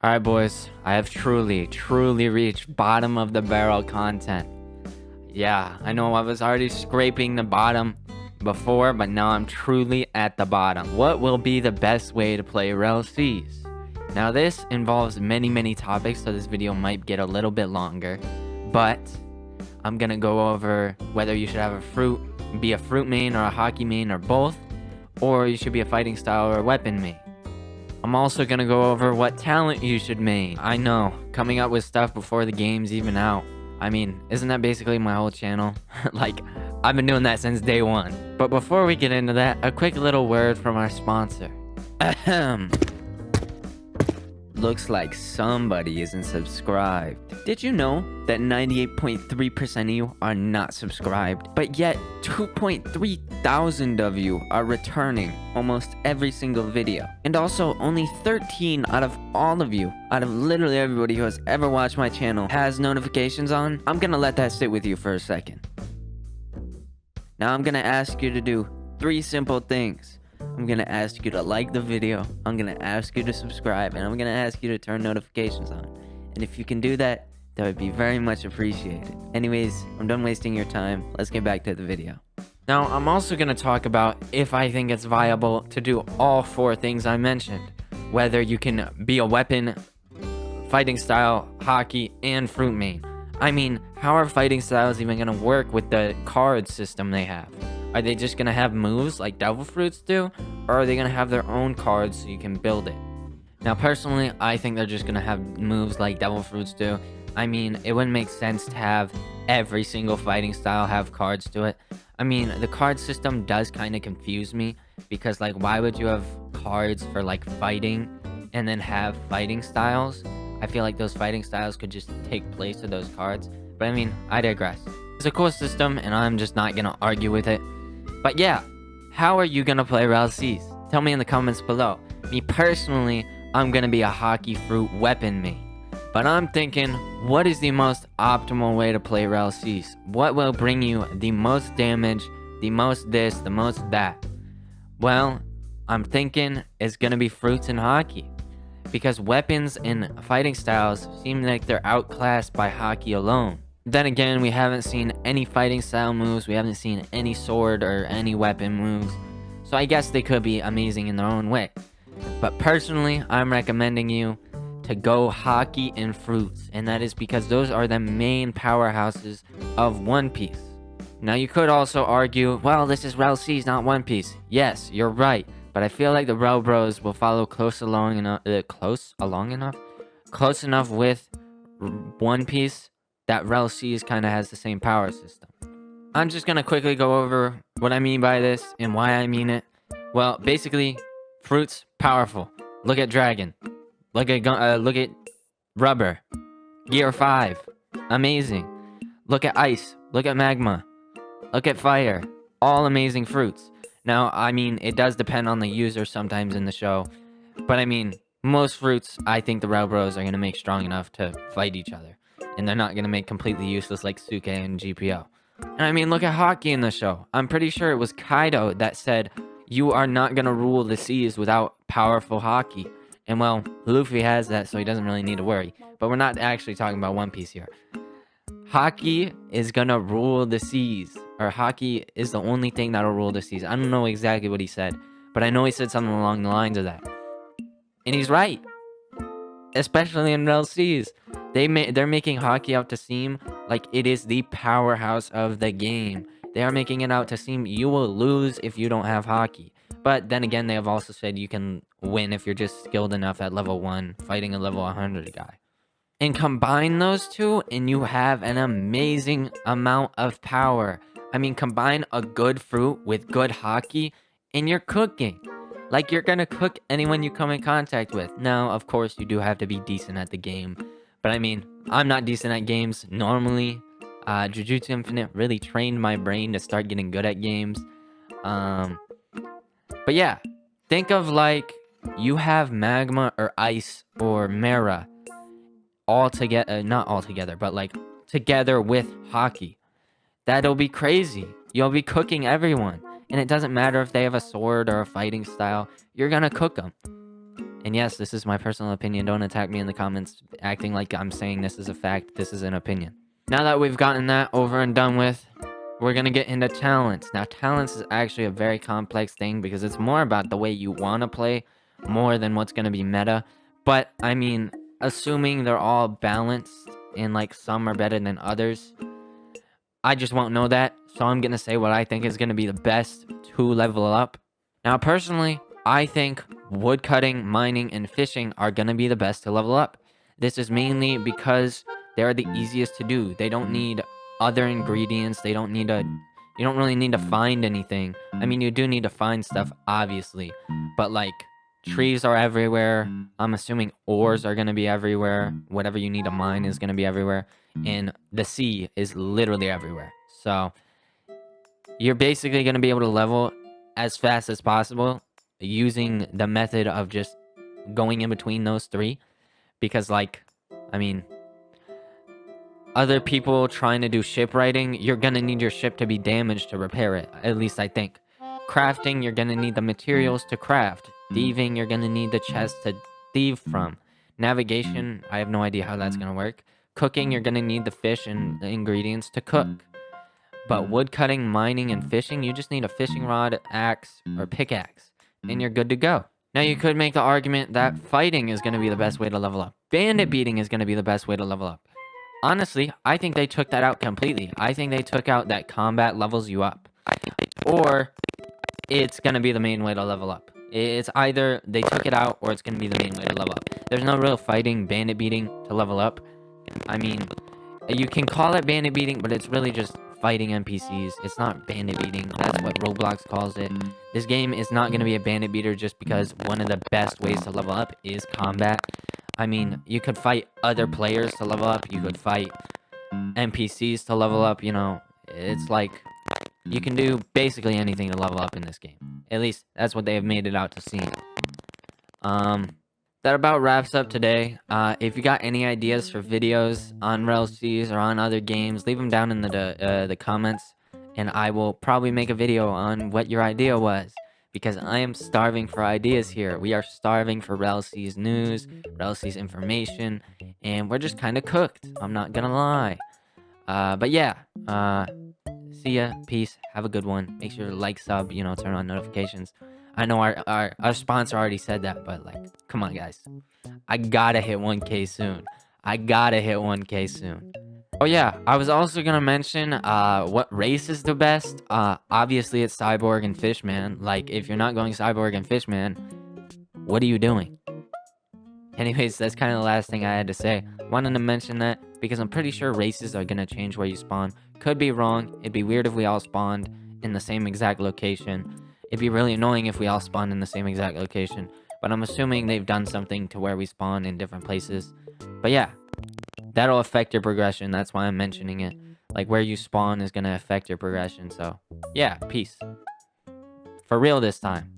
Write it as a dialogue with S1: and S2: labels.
S1: Alright boys, I have truly reached bottom of the barrel content. Yeah, I know I was already scraping the bottom before, but now I'm truly at the bottom. What will be the best way to play Rell Cs? Now this involves many topics, so this video might get a little bit longer, but I'm gonna go over whether you should have be a fruit main or a hockey main or both, or you should be a fighting style or a weapon main. I'm also gonna go over what talent you should main. I know, coming up with stuff before the game's even out. I mean, isn't that basically my whole channel? Like, I've been doing that since day one. But before we get into that, a quick little word from our sponsor. Ahem. Looks like somebody isn't subscribed. Did you know that 98.3% of you are not subscribed, but yet 2.3 thousand of you are returning almost every single video? And also only 13 out of all of you, out of literally everybody who has ever watched my channel, has notifications on. I'm gonna let that sit with you for a second. Now I'm gonna ask you to do 3 simple things. I'm gonna ask you to like the video, I'm gonna ask you to subscribe, and I'm gonna ask you to turn notifications on. And if you can do that, that would be very much appreciated. Anyways, I'm done wasting your time. Let's get back to the video. Now, I'm also gonna talk about if I think it's viable to do all 4 things I mentioned. Whether you can be a weapon, fighting style, hockey, and fruit main. I mean, how are fighting styles even gonna work with the card system they have? Are they just gonna have moves like devil fruits do? Or are they gonna have their own cards so you can build it? Now personally, I think they're just gonna have moves like devil fruits do. I mean, it wouldn't make sense to have every single fighting style have cards to it. I mean, the card system does kind of confuse me, because like, why would you have cards for like fighting and then have fighting styles? I feel like those fighting styles could just take place of those cards. But I mean, I digress. It's a cool system and I'm just not gonna argue with it. But yeah, how are you gonna play Rell Cs? Tell me in the comments below. Me personally, I'm gonna be a hockey fruit weapon main. But I'm thinking, what is the most optimal way to play Rell Cs? What will bring you the most damage, the most this, the most that? Well, I'm thinking it's gonna be fruits and hockey. Because weapons and fighting styles seem like they're outclassed by hockey alone. Then again, we haven't seen any fighting style moves, we haven't seen any sword or any weapon moves, so I guess they could be amazing in their own way. But personally, I'm recommending you to go hockey and fruits, and that is because those are the main powerhouses of One Piece. Now you could also argue, well, this is Rell Cs, not One Piece. Yes, you're right, but I feel like the Rell Bros will follow close enough with One Piece, that Rell Cs kind of has the same power system. I'm just gonna quickly go over what I mean by this and why I mean it. Well, basically, fruits, powerful. Look at Dragon. Look at Rubber. Gear 5, amazing. Look at Ice. Look at Magma. Look at Fire. All amazing fruits. Now, I mean, it does depend on the user sometimes in the show, but I mean, most fruits, I think the Rell Bros are gonna make strong enough to fight each other. And they're not going to make completely useless like Suke and GPO. And I mean, look at hockey in the show. I'm pretty sure it was Kaido that said, you are not going to rule the seas without powerful hockey. And well, Luffy has that, so he doesn't really need to worry. But we're not actually talking about One Piece here. Hockey is going to rule the seas. Or hockey is the only thing that'll rule the seas. I don't know exactly what he said, but I know he said something along the lines of that. And he's right. Especially in Rell Cs. They're making hockey out to seem like it is the powerhouse of the game. They are making it out to seem you will lose if you don't have hockey. But then again, they have also said you can win if you're just skilled enough at level 1, fighting a level 100 guy. And combine those two, and you have an amazing amount of power. I mean, combine a good fruit with good hockey, and you're cooking. Like, you're gonna cook anyone you come in contact with. Now, of course, you do have to be decent at the game. But I mean, I'm not decent at games normally. Jujutsu Infinite really trained my brain to start getting good at games. But yeah, think of like you have Magma or Ice or Mera all together, not all together, but like together with hockey. That'll be crazy. You'll be cooking everyone. And it doesn't matter if they have a sword or a fighting style. You're gonna cook them. And yes, this is my personal opinion. Don't attack me in the comments acting like I'm saying this is a fact. This is an opinion. Now that we've gotten that over and done with, we're going to get into talents. Now, talents is actually a very complex thing because it's more about the way you want to play more than what's going to be meta. But, I mean, assuming they're all balanced and, like, some are better than others, I just won't know that. So I'm going to say what I think is going to be the best to level up. Now, personally, I think woodcutting, mining, and fishing are going to be the best to level up. This is mainly because they're the easiest to do. They don't need other ingredients. You don't really need to find anything. I mean, you do need to find stuff, obviously. But, like, trees are everywhere. I'm assuming ores are going to be everywhere. Whatever you need to mine is going to be everywhere. And the sea is literally everywhere. So, you're basically going to be able to level as fast as possible using the method of just going in between those three. Because, like, I mean, other people trying to do shipwrighting, you're going to need your ship to be damaged to repair it. At least I think. Crafting, you're going to need the materials to craft. Thieving, you're going to need the chest to thieve from. Navigation, I have no idea how that's going to work. Cooking, you're going to need the fish and the ingredients to cook. But woodcutting, mining, and fishing, you just need a fishing rod, axe, or pickaxe, and you're good to go. Now, you could make the argument that fighting is going to be the best way to level up. Bandit beating is going to be the best way to level up. Honestly, I think they took that out completely. I think they took out that combat levels you up. Or it's going to be the main way to level up. It's either they took it out or it's going to be the main way to level up. There's no real fighting, bandit beating to level up. I mean, you can call it bandit beating, but it's really just fighting NPCs. It's not bandit beating. That's what Roblox calls it. This game is not going to be a bandit beater just because one of the best ways to level up is combat. I mean, you could fight other players to level up. You could fight NPCs to level up, you know. It's like you can do basically anything to level up in this game. At least that's what they have made it out to seem. That about wraps up today. If you got any ideas for videos on Rell or on other games, leave them down in the comments, and I will probably make a video on what your idea was, because I am starving for ideas here. We are starving for Rell news, Rell information, and we're just kind of cooked. I'm not gonna lie. But yeah, see ya, peace, have a good one. Make sure to like, sub, you know, turn on notifications. I know our sponsor already said that, but, like, come on, guys. I gotta hit 1K soon. Oh, yeah, I was also gonna mention what race is the best. Obviously, it's Cyborg and Fishman. Like, if you're not going Cyborg and Fishman, what are you doing? Anyways, that's kind of the last thing I had to say. Wanted to mention that because I'm pretty sure races are gonna change where you spawn. Could be wrong. It'd be weird if we all spawned in the same exact location. It'd be really annoying if we all spawned in the same exact location. But I'm assuming they've done something to where we spawn in different places. But yeah, that'll affect your progression. That's why I'm mentioning it. Like, where you spawn is going to affect your progression. So, yeah, peace. For real this time.